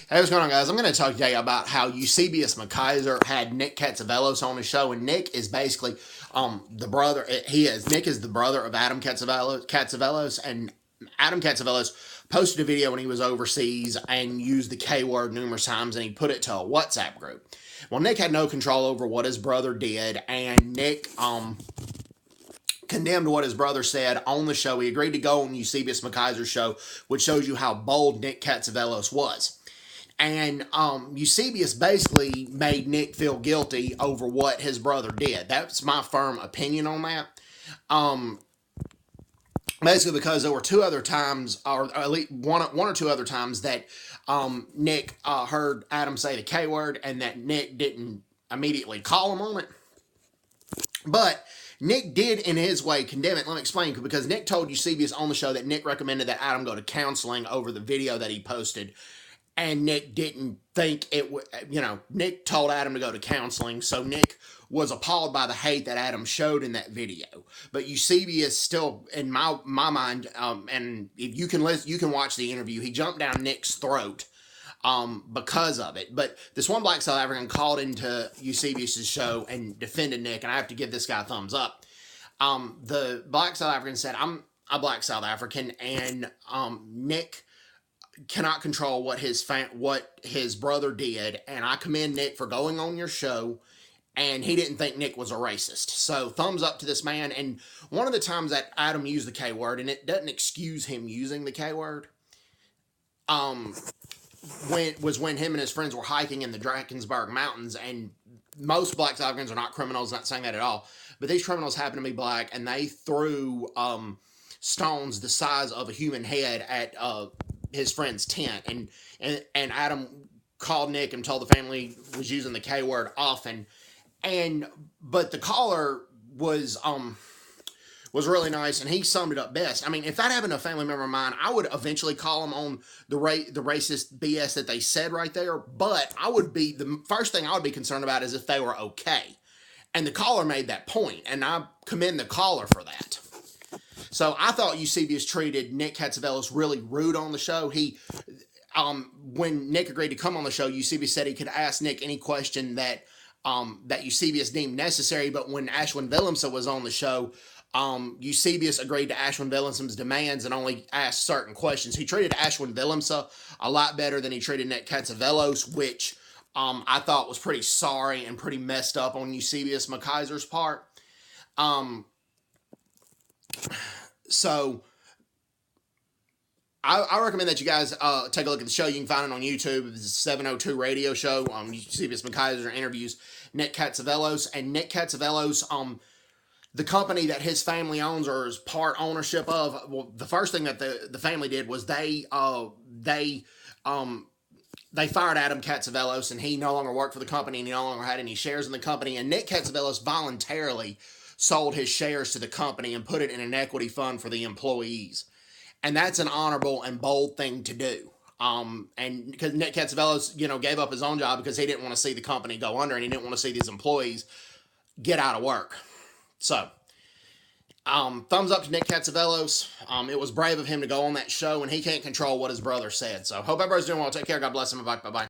Hey, what's going on, guys? I'm going to talk today about how Eusebius McKaiser had Nic Catzavelos on his show, and Nic is basically the brother. Nic is the brother of Adam Catzavelos, and Adam Catzavelos posted a video when he was overseas and used the K word numerous times, and he put it to a WhatsApp group. Well, Nic had no control over what his brother did, and Nic condemned what his brother said on the show. He agreed to go on Eusebius McKaiser's show, which shows you how bold Nic Catzavelos was. And Eusebius basically made Nic feel guilty over what his brother did. That's my firm opinion on that. Basically because there were two other times, or at least one or two other times that Nic heard Adam say the K word, and that Nic didn't immediately call him on it. But Nic did, in his way, condemn it. Let me explain, because Nic told Eusebius on the show that Nic recommended that Adam go to counseling over the video that he posted. And Nic didn't think it would, Nic told Adam to go to counseling, so Nic was appalled by the hate that Adam showed in that video. But Eusebius still, in my mind, and if you can listen, you can watch the interview, he jumped down Nic's throat because of it. But this one black South African called into Eusebius's show and defended Nic, and I have to give this guy a thumbs up. The black South African said, "I'm a black South African, and Nic cannot control what his brother did, and I commend Nic for going on your show, and he didn't think Nic was a racist." So thumbs up to this man. And one of the times that Adam used the K word, and it doesn't excuse him using the K word, when him and his friends were hiking in the Drakensberg Mountains. And most black South Africans are not criminals, not saying that at all, but these criminals happen to be black, and they threw stones the size of a human head at his friend's tent, and Adam called Nic and told the family was using the K word often, but the caller was really nice, and he summed it up best. I mean, if that happened to a family member of mine, I would eventually call them on the racist BS that they said right there, but the first thing I would be concerned about is if they were okay. And the caller made that point, and I commend the caller for that. So I thought Eusebius treated Nic Catzavelos really rude on the show. When Nic agreed to come on the show, Eusebius said he could ask Nic any question that Eusebius deemed necessary. But when Ashwin Willemse was on the show, Eusebius agreed to Ashwin Willemse's demands and only asked certain questions. He treated Ashwin Willemse a lot better than he treated Nic Catzavelos, which I thought was pretty sorry and pretty messed up on Eusebius McKaiser's part. So I recommend that you guys take a look at the show. You can find it on YouTube. It's a 702 radio show. Eusebius McKaiser interviews Nic Catzavelos. And Nic Catzavelos, the company that his family owns or is part ownership of, well, the first thing that the family did was they fired Adam Catzavelos, and he no longer worked for the company, and he no longer had any shares in the company. And Nic Catzavelos voluntarily sold his shares to the company and put it in an equity fund for the employees. And that's an honorable and bold thing to do. And because Nic Catzavelos, gave up his own job because he didn't want to see the company go under, and he didn't want to see these employees get out of work. So, thumbs up to Nic Catzavelos. It was brave of him to go on that show, and he can't control what his brother said. So, hope everybody's doing well. Take care. God bless him. Bye-bye.